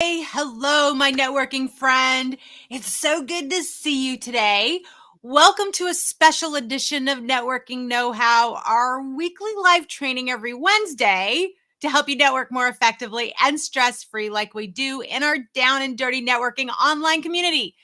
Hey, hello, my networking friend. It's so good to see you today. Welcome to a special edition of Networking Know-How, our weekly live training every Wednesday to help you network more effectively and stress-free like we do in our Down and Dirty Networking online community.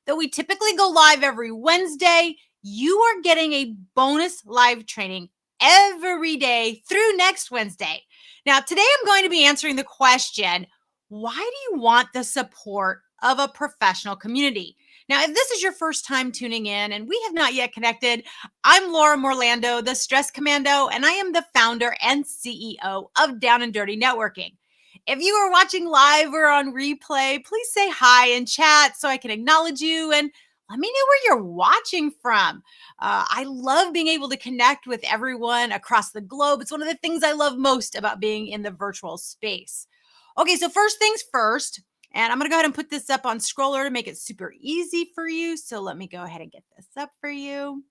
Though we typically go live every Wednesday, you are getting a bonus live training every day through next Wednesday. Now, today I'm going to be answering the question, why do you want the support of a professional community? Now, if this is your first time tuning in and we have not yet connected, I'm Laura Morlando, the Stress Commando, and I am the founder and CEO of Down and Dirty Networking. If you are watching live or on replay, please say hi in chat so I can acknowledge you and let me know where you're watching from. I love being able to connect with everyone across the globe. It's one of the things I love most about being in the virtual space. Okay, so first things first, and I'm going to go ahead and put this up on Scroller to make it super easy for you. So let me go ahead and get this up for you.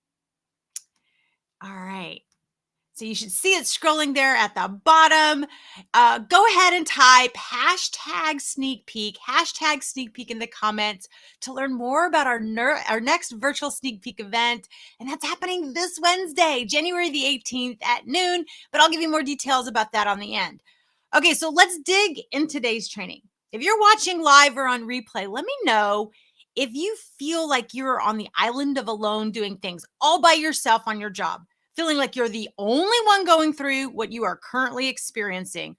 All right. So you should see it scrolling there at the bottom. Go ahead and type hashtag sneak peek in the comments to learn more about our next virtual sneak peek event. And that's happening this Wednesday, January the 18th at noon. But I'll give you more details about that on the end. Okay, so let's dig in today's training. If you're watching live or on replay, let me know if you feel like you're on the island of alone doing things all by yourself on your job, feeling like you're the only one going through what you are currently experiencing.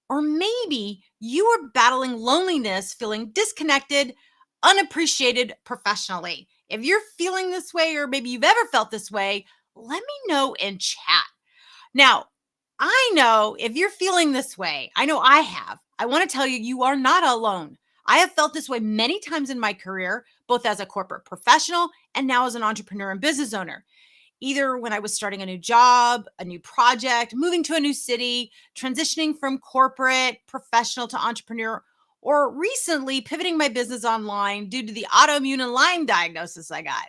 Or maybe you are battling loneliness, feeling disconnected, unappreciated professionally. If you're feeling this way, or maybe you've ever felt this way, let me know in chat. Now, I know if you're feeling this way, I know I have. I want to tell you, you are not alone. I have felt this way many times in my career, both as a corporate professional and now as an entrepreneur and business owner. Either when I was starting a new job, a new project, moving to a new city, transitioning from corporate professional to entrepreneur, or recently pivoting my business online due to the autoimmune and Lyme diagnosis I got.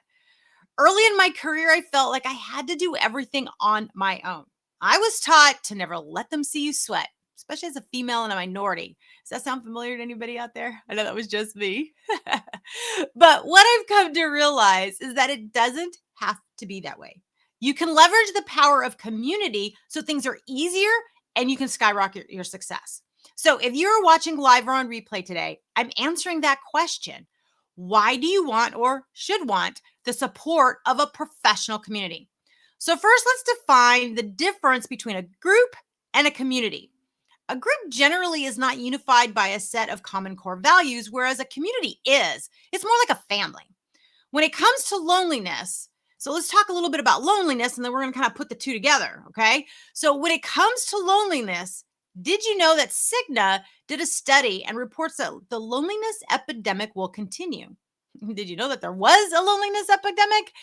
Early in my career, I felt like I had to do everything on my own. I was taught to never let them see you sweat, especially as a female and a minority. Does that sound familiar to anybody out there? I know that was just me. But what I've come to realize is that it doesn't have to be that way. You can leverage the power of community so things are easier and you can skyrocket your success. So if you're watching live or on replay today, I'm answering that question. Why do you want or should want the support of a professional community? So first, let's define the difference between a group and a community. A group generally is not unified by a set of common core values, whereas a community is. It's more like a family. When it comes to loneliness, so let's talk a little bit about loneliness and then we're going to kind of put the two together, okay? So when it comes to loneliness, did you know that Cigna did a study and reports that the loneliness epidemic will continue? Did you know that there was a loneliness epidemic?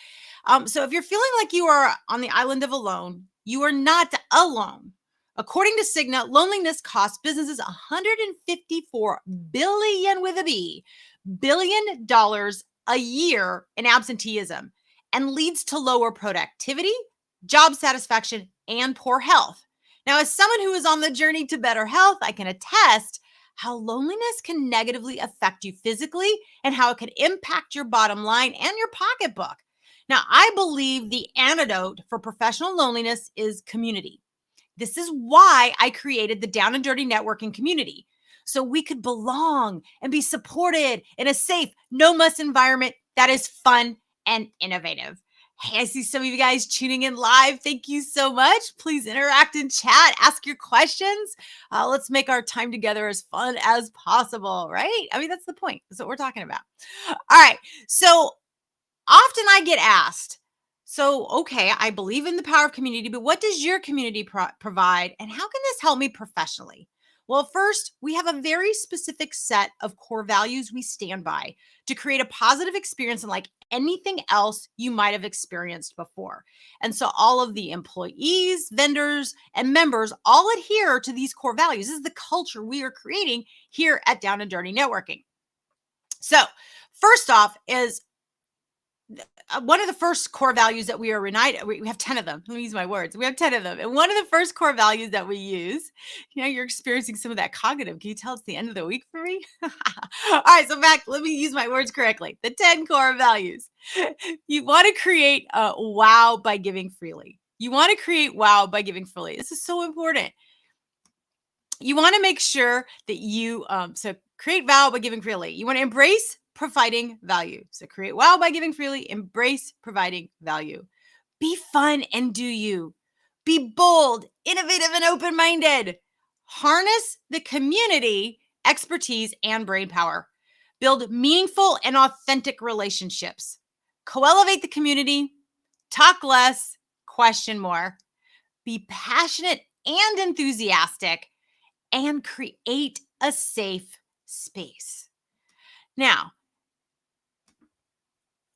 So if you're feeling like you are on the island of alone, you are not alone. According to Cigna, loneliness costs businesses 154 billion with a B, billion dollars a year in absenteeism and leads to lower productivity, job satisfaction, and poor health. Now, as someone who is on the journey to better health, I can attest how loneliness can negatively affect you physically and how it can impact your bottom line and your pocketbook. Now, I believe the antidote for professional loneliness is community. This is why I created the Down and Dirty Networking community, so we could belong and be supported in a safe, no muss environment that is fun and innovative. Hey, I see some of you guys tuning in live. Thank you so much. Please interact in chat, ask your questions. Let's make our time together as fun as possible, right? I mean, that's the point. That's what we're talking about. All right. So often I get asked, so, okay, I believe in the power of community, but what does your community provide? And how can this help me professionally? Well, first, we have a very specific set of core values we stand by to create a positive experience unlike anything else you might have experienced before. And so all of the employees, vendors, and members all adhere to these core values. This is the culture we are creating here at Down and Dirty Networking. So, first off is One of the first core values that we are united, we have 10 of them. Let me use my words. We have 10 of them. And one of the first core values that we use, you're experiencing some of that cognitive. Can you tell it's the end of the week for me? All right, so back, let me use my words correctly. The 10 core values. You want to create a wow by giving freely. You want to create wow by giving freely. This is so important. You want to make sure that so create wow by giving freely. You want to embrace providing value. So create wow by giving freely, embrace providing value. Be fun and do you. Be bold, innovative, and open-minded. Harness the community, expertise, and brain power. Build meaningful and authentic relationships. Co-elevate the community. Talk less, question more. Be passionate and enthusiastic, and create a safe space. Now,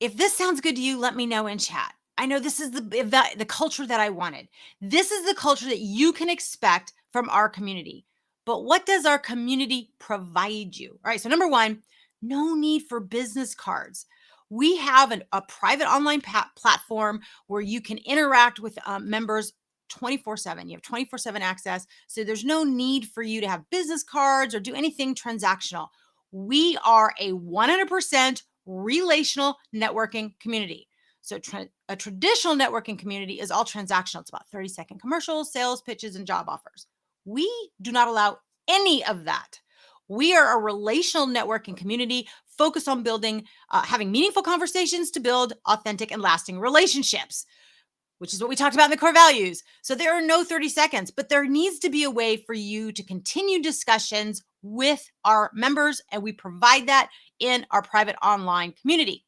if this sounds good to you, let me know in chat. I know this is the culture that I wanted. This is the culture that you can expect from our community. But what does our community provide you? All right, so number one, no need for business cards. We have a private online platform where you can interact with members 24/7. You have 24/7 access. So there's no need for you to have business cards or do anything transactional. We are a 100% relational networking community. So a traditional networking community is all transactional. It's about 30-second commercials, sales pitches, and job offers. We do not allow any of that. We are a relational networking community focused on having meaningful conversations to build authentic and lasting relationships, which is what we talked about in the core values. So there are no 30 seconds, but there needs to be a way for you to continue discussions with our members, and we provide that in our private online community.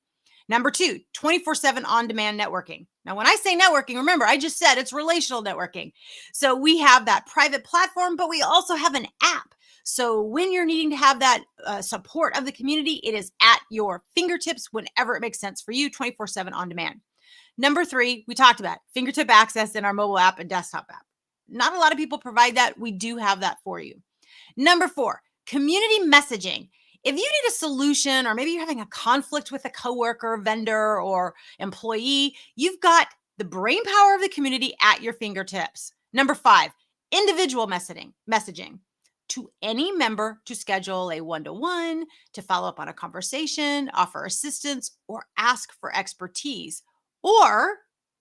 Number two, 24/7 on-demand networking. Now, when I say networking, remember, I just said it's relational networking. So we have that private platform, but we also have an app. So when you're needing to have that support of the community, it is at your fingertips whenever it makes sense for you, 24/7 on demand. Number three, we talked about fingertip access in our mobile app and desktop app. Not a lot of people provide that. We do have that for you. Number four, community messaging. If you need a solution, or maybe you're having a conflict with a coworker, vendor, or employee, you've got the brain power of the community at your fingertips. Number five, individual messaging to any member to schedule a one-to-one, to follow up on a conversation, offer assistance, or ask for expertise, or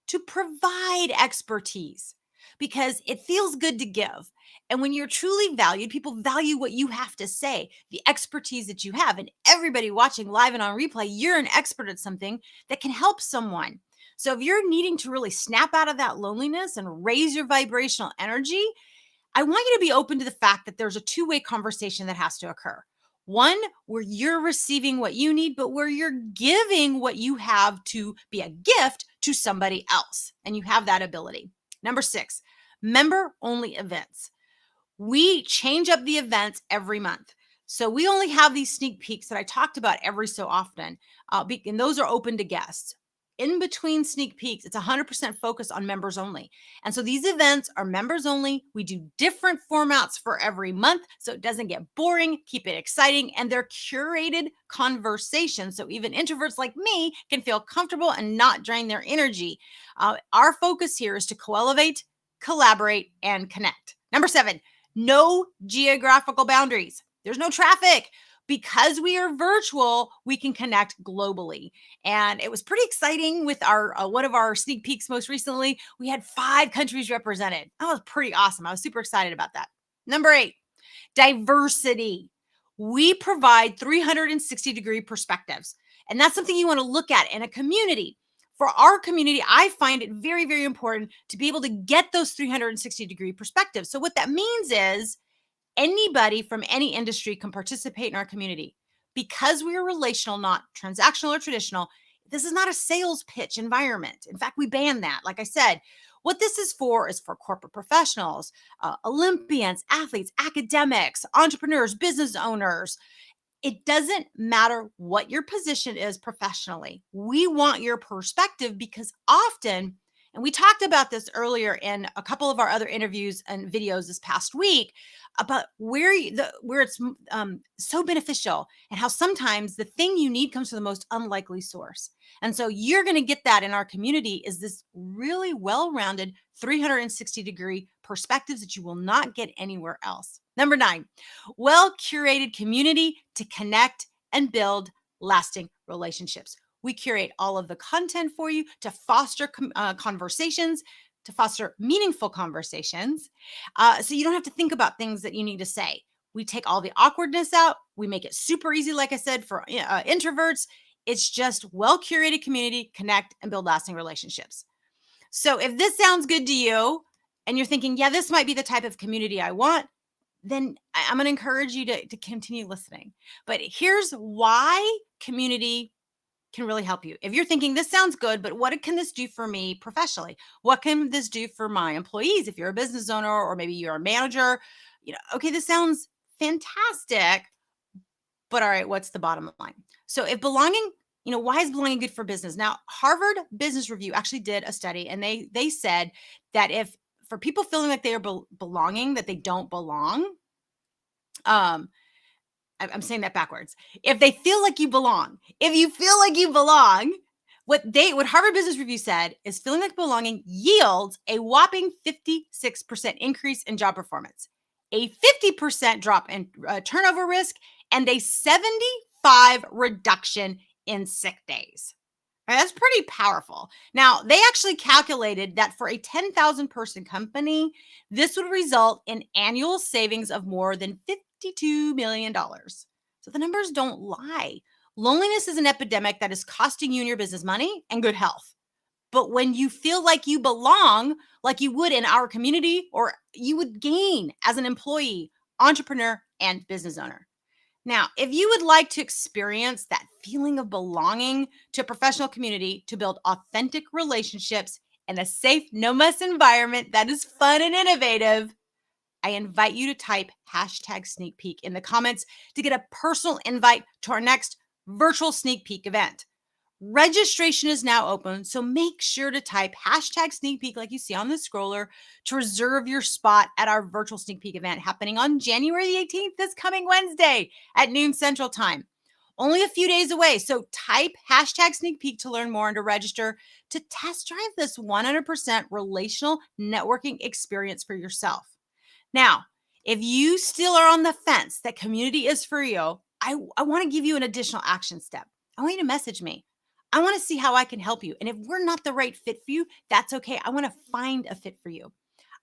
to provide expertise, because it feels good to give. And when you're truly valued, people value what you have to say, the expertise that you have. And everybody watching live and on replay, you're an expert at something that can help someone. So if you're needing to really snap out of that loneliness and raise your vibrational energy, I want you to be open to the fact that there's a two-way conversation that has to occur. One, where you're receiving what you need, but where you're giving what you have to be a gift to somebody else. And you have that ability. Number six, member-only events. We change up the events every month. So we only have these sneak peeks that I talked about every so often, and those are open to guests. In between sneak peeks, it's 100% focused on members only. And so these events are members only. We do different formats for every month so it doesn't get boring, keep it exciting, and they're curated conversations. So even introverts like me can feel comfortable and not drain their energy. Our focus here is to co-elevate, collaborate, and connect. Number seven, no geographical boundaries. There's no traffic. Because we are virtual, we can connect globally. And it was pretty exciting with our one of our sneak peeks most recently. We had 5 countries represented. That was pretty awesome. I was super excited about that. Number 8, diversity. We provide 360-degree perspectives. And that's something you want to look at in a community. For our community, I find it very, very important to be able to get those 360-degree perspectives. So what that means is anybody from any industry can participate in our community. Because we are relational, not transactional or traditional, this is not a sales pitch environment. In fact, we ban that. Like I said, what this is for corporate professionals, Olympians, athletes, academics, entrepreneurs, business owners. It doesn't matter what your position is professionally. We want your perspective because often And we talked about this earlier in a couple of our other interviews and videos this past week about where it's so beneficial and how sometimes the thing you need comes from the most unlikely source. And so you're going to get that in our community is this really well-rounded 360-degree perspectives that you will not get anywhere else. Number 9, well-curated community to connect and build lasting relationships. We curate all of the content for you to foster conversations, to foster meaningful conversations. So you don't have to think about things that you need to say. We take all the awkwardness out. We make it super easy, like I said, for introverts. It's just well curated community, connect, and build lasting relationships. So if this sounds good to you and you're thinking, yeah, this might be the type of community I want, then I'm going to encourage you to continue listening. But here's why community can really help you. If you're thinking this sounds good, but what can this do for me professionally? What can this do for my employees? If you're a business owner or maybe you're a manager, okay, this sounds fantastic, but all right, what's the bottom line? So if belonging, why is belonging good for business? Now, Harvard Business Review actually did a study and they said that if for people feeling like they are belonging, that they don't belong, I'm saying that backwards. If they feel like you belong, if you feel like you belong, what Harvard Business Review said is feeling like belonging yields a whopping 56% increase in job performance, a 50% drop in turnover risk, and a 75 reduction in sick days. Right, that's pretty powerful. Now, they actually calculated that for a 10,000 person company, this would result in annual savings of more than $52 million. So the numbers don't lie. Loneliness is an epidemic that is costing you and your business money and good health. But when you feel like you belong, like you would in our community, or you would gain as an employee, entrepreneur, and business owner. Now, if you would like to experience that feeling of belonging to a professional community to build authentic relationships in a safe, no mess environment that is fun and innovative, I invite you to type #sneak peek in the comments to get a personal invite to our next virtual sneak peek event. Registration is now open, so make sure to type #sneak peek like you see on the scroller to reserve your spot at our virtual sneak peek event happening on January the 18th, this coming Wednesday at noon Central Time. Only a few days away, so type #sneak peek to learn more and to register to test drive this 100% relational networking experience for yourself. Now, if you still are on the fence that community is for you, I want to give you an additional action step. I want you to message me. I want to see how I can help you. And if we're not the right fit for you, that's okay. I want to find a fit for you.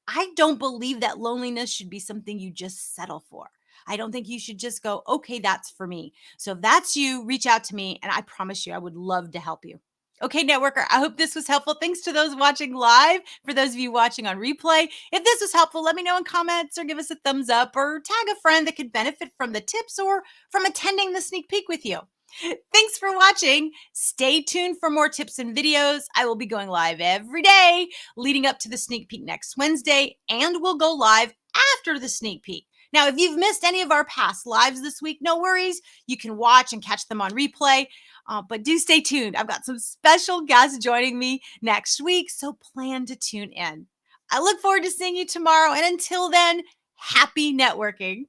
I don't believe that loneliness should be something you just settle for. I don't think you should just go, okay, that's for me. So if that's you, reach out to me and I promise you, I would love to help you. Okay, networker, I hope this was helpful. Thanks to those watching live. For those of you watching on replay, if this was helpful, let me know in comments or give us a thumbs up or tag a friend that could benefit from the tips or from attending the sneak peek with you. Thanks for watching. Stay tuned for more tips and videos. I will be going live every day leading up to the sneak peek next Wednesday, and we'll go live after the sneak peek. Now, if you've missed any of our past lives this week, no worries. You can watch and catch them on replay. But do stay tuned. I've got some special guests joining me next week, so plan to tune in. I look forward to seeing you tomorrow. And until then, happy networking.